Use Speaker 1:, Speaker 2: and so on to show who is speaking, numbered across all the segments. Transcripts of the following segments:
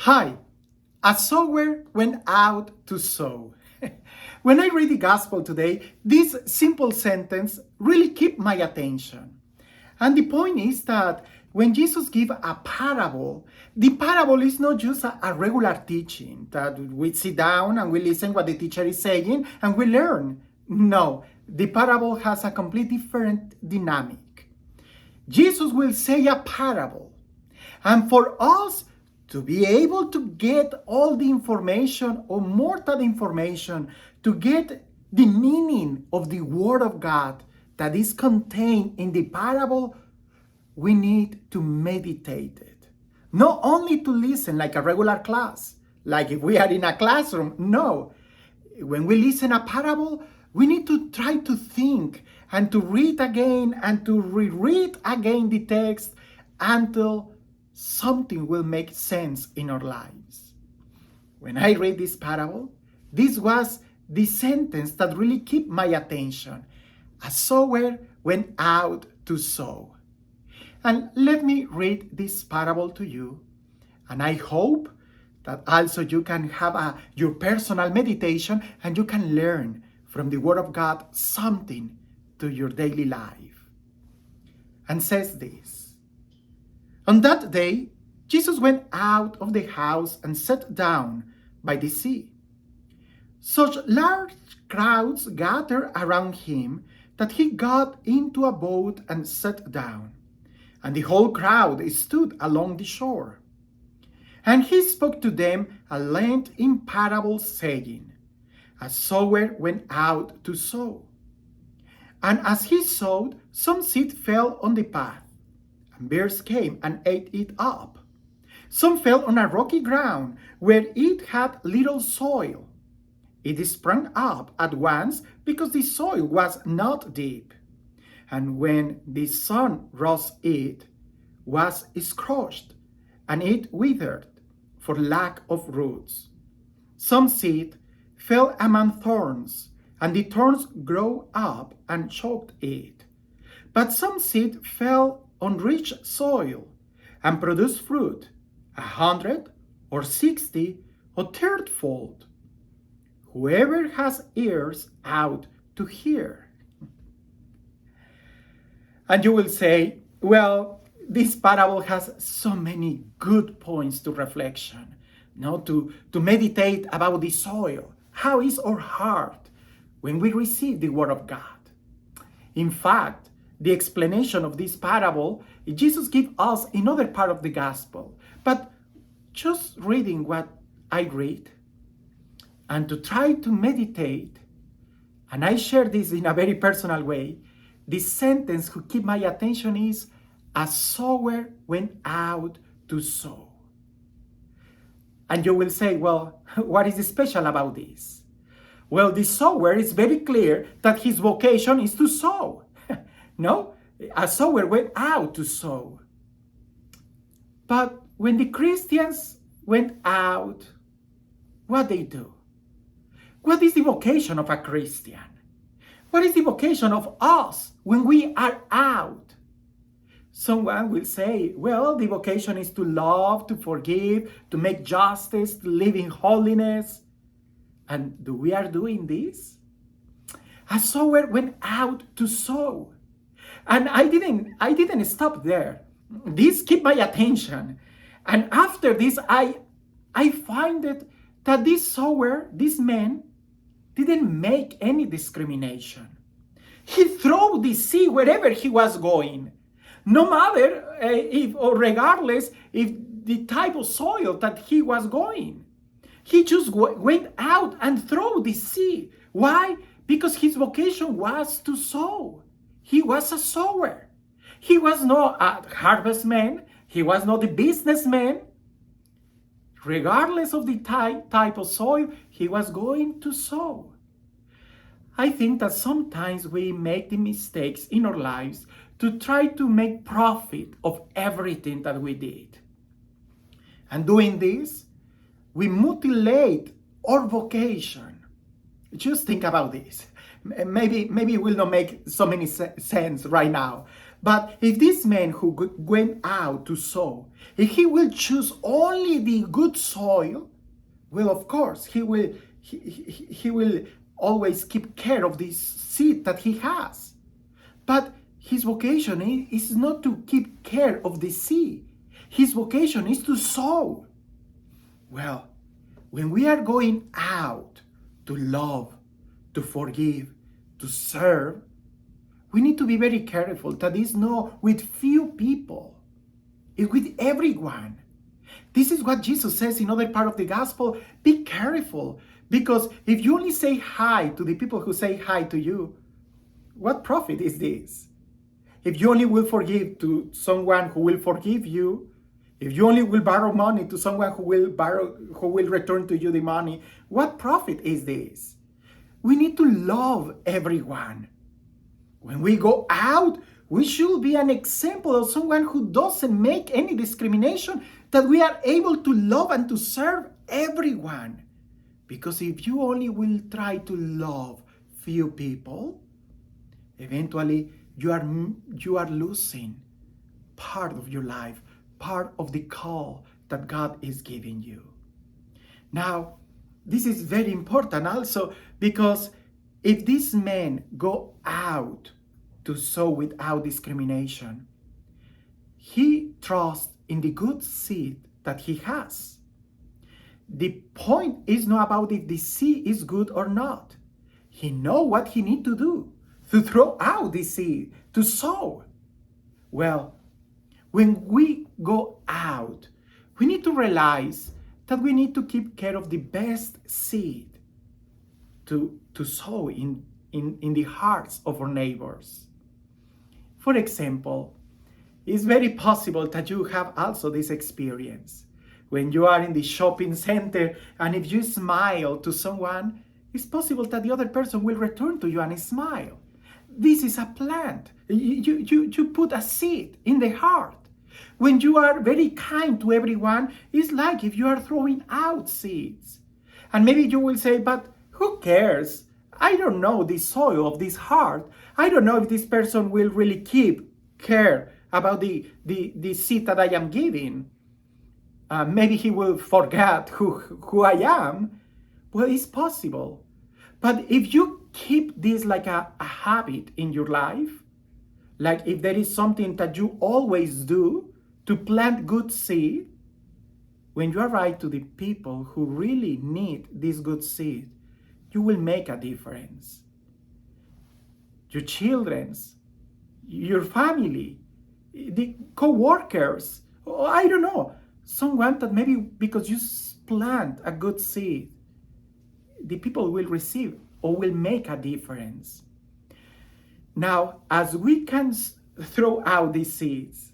Speaker 1: Hi, a sower went out to sow. When I read the gospel today, this simple sentence really kept my attention. And the point is that when Jesus gives a parable, the parable is not just a regular teaching that we sit down and we listen what the teacher is saying and we learn. No, the parable has a completely different dynamic. Jesus will say a parable, and for us to be able to get all the information or more than information, to get the meaning of the Word of God that is contained in the parable, we need to meditate it. Not only to listen like a regular class, like if we are in a classroom. No. When we listen a parable, we need to try to think and to read again and to reread again the text until something will make sense in our lives. When I read this parable, this was the sentence that really kept my attention. A sower went out to sow. And let me read this parable to you. And I hope that also you can have your personal meditation and you can learn from the Word of God something to your daily life. And says this: On that day, Jesus went out of the house and sat down by the sea. Such large crowds gathered around him that he got into a boat and sat down, and the whole crowd stood along the shore. And he spoke to them at length in parables, saying, A sower went out to sow. And as he sowed, some seed fell on the path, and birds came and ate it up. Some fell on a rocky ground where it had little soil. It sprang up at once because the soil was not deep. And when the sun rose, it was scorched, and it withered for lack of roots. Some seed fell among thorns, and the thorns grew up and choked it. But some seed fell on rich soil and produced fruit, 100 or 60 or thirtyfold. Whoever has ears out to hear. And you will say, well, this parable has so many good points to reflection, to meditate about the soil. How is our heart when we receive the Word of God? In fact, the explanation of this parable, Jesus gives us in other part of the gospel. But just reading what I read and to try to meditate, and I share this in a very personal way, the sentence who keep my attention is, a sower went out to sow. And you will say, well, what is special about this? Well, the sower is very clear that his vocation is to sow. No, a sower went out to sow. But when the Christians went out, what they do? What is the vocation of a Christian? What is the vocation of us when we are out? Someone will say, well, the vocation is to love, to forgive, to make justice, to live in holiness. And do we are doing this? A sower went out to sow. And I didn't stop there. This kept my attention. And after this, I find it that this sower, this man, didn't make any discrimination. He threw the seed wherever he was going. No matter if or regardless if the type of soil that he was going. He just went out and threw the seed. Why? Because his vocation was to sow. He was a sower. He was not a harvestman. He was not a businessman. Regardless of the type of soil, he was going to sow. I think that sometimes we make the mistakes in our lives to try to make profit of everything that we did. And doing this, we mutilate our vocation. Just think about this. Maybe it will not make so many sense right now. But if this man who went out to sow, if he will choose only the good soil, well, of course, he will always keep care of this seed that he has. But his vocation is not to keep care of the seed. His vocation is to sow. Well, when we are going out to love, to forgive, to serve, we need to be very careful that it's not with few people. It's with everyone. This is what Jesus says in other part of the gospel. Be careful, because if you only say hi to the people who say hi to you, what profit is this? If you only will forgive to someone who will forgive you, if you only will borrow money to someone who will return to you the money, what profit is this? We need to love everyone. When we go out, we should be an example of someone who doesn't make any discrimination, that we are able to love and to serve everyone. Because if you only will try to love few people, eventually you are losing part of your life, part of the call that God is giving you. Now, this is very important also, because if these men go out to sow without discrimination, he trusts in the good seed that he has. The point is not about if the seed is good or not. He knows what he needs to do to throw out the seed, to sow. Well, when we go out, we need to realize that we need to keep care of the best seed to sow in the hearts of our neighbors. For example, it's very possible that you have also this experience. When you are in the shopping center and if you smile to someone, it's possible that the other person will return to you and smile. This is a plant. You put a seed in the heart. When you are very kind to everyone, it's like if you are throwing out seeds. And maybe you will say, but who cares? I don't know the soil of this heart. I don't know if this person will really keep care about the seed that I am giving. Maybe he will forget who I am. Well, it's possible. But if you keep this like a habit in your life, like if there is something that you always do to plant good seed, when you arrive to the people who really need this good seed, you will make a difference. Your children's, your family, the co-workers, I don't know, someone that maybe because you plant a good seed, the people will receive or will make a difference. Now, as we can throw out these seeds,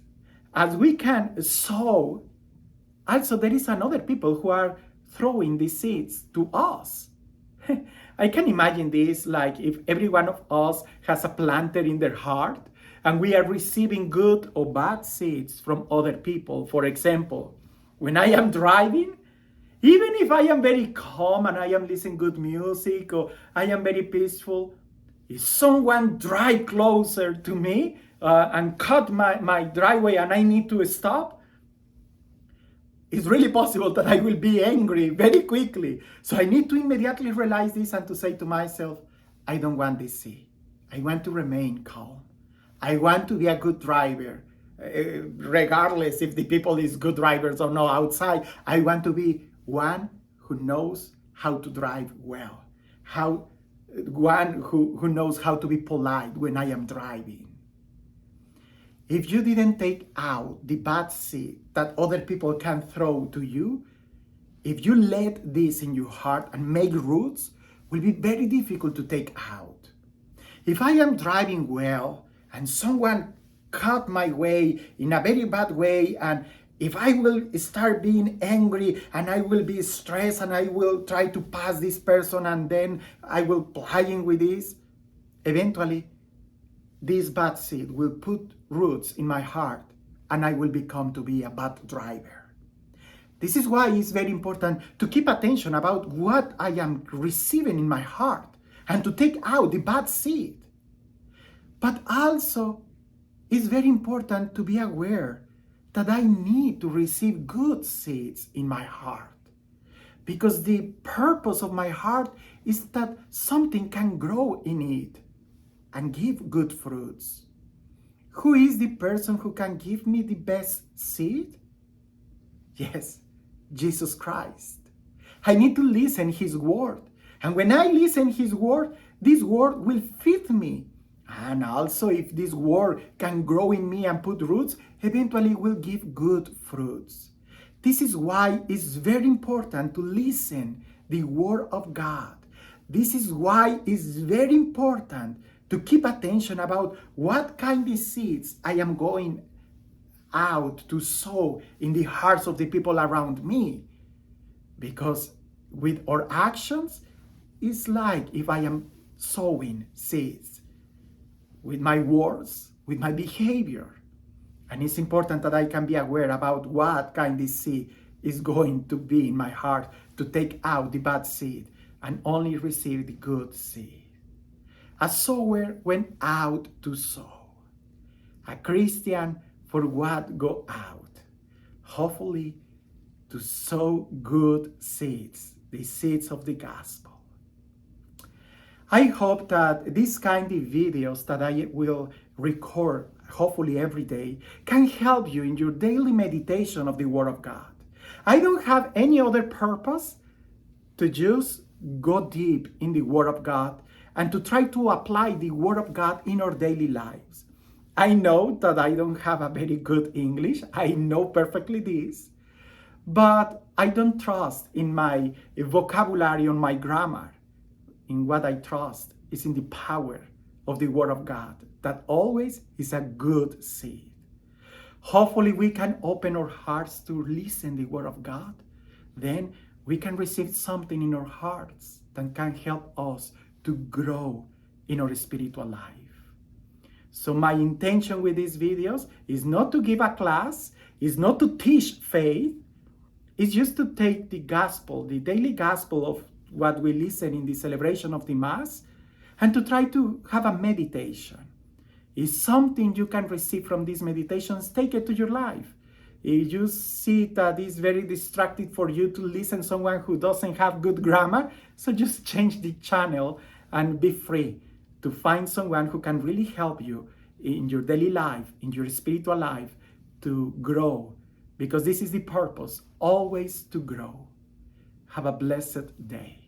Speaker 1: as we can sow, also there is another people who are throwing these seeds to us. I can imagine this like if every one of us has a planter in their heart and we are receiving good or bad seeds from other people. For example, when I am driving, even if I am very calm and I am listening good music or I am very peaceful, if someone drive closer to me and cut my driveway and I need to stop, it's really possible that I will be angry very quickly. So I need to immediately realize this and to say to myself, I don't want this seed. I want to remain calm. I want to be a good driver. Regardless if the people is good drivers or not outside, I want to be one who knows how to drive well. One who knows how to be polite when I am driving. If you didn't take out the bad seed that other people can throw to you, if you let this in your heart and make roots, will be very difficult to take out. If I am driving well and someone cut my way in a very bad way, and if I will start being angry and I will be stressed and I will try to pass this person and then I will playing with this, eventually this bad seed will put roots in my heart and I will become to be a bad driver. This is why it's very important to keep attention about what I am receiving in my heart and to take out the bad seed. But also, it's very important to be aware that I need to receive good seeds in my heart. Because the purpose of my heart is that something can grow in it and give good fruits. Who is the person who can give me the best seed? Yes, Jesus Christ. I need to listen His word. And when I listen His word, this word will feed me. And also, if this word can grow in me and put roots, eventually it will give good fruits. This is why it's very important to listen the word of God. This is why it's very important to keep attention about what kind of seeds I am going out to sow in the hearts of the people around me. Because with our actions, it's like if I am sowing seeds with my words, with my behavior. And it's important that I can be aware about what kind of seed is going to be in my heart to take out the bad seed and only receive the good seed. A sower went out to sow. A Christian for what go out? Hopefully to sow good seeds, the seeds of the gospel. I hope that these kind of videos that I will record, hopefully every day, can help you in your daily meditation of the Word of God. I don't have any other purpose to just go deep in the Word of God and to try to apply the Word of God in our daily lives. I know that I don't have a very good English. I know perfectly this. But I don't trust in my vocabulary or my grammar. In what I trust is in the power of the Word of God that always is a good seed. Hopefully we can open our hearts to listen the Word of God. Then we can receive something in our hearts that can help us to grow in our spiritual life. So my intention with these videos is not to give a class, is not to teach faith, it's just to take the gospel, the daily gospel of what we listen in the celebration of the Mass, and to try to have a meditation. If something you can receive from these meditations, take it to your life. If you see that it's very distracting for you to listen to someone who doesn't have good grammar, so just change the channel and be free to find someone who can really help you in your daily life, in your spiritual life, to grow. Because this is the purpose, always to grow. Have a blessed day.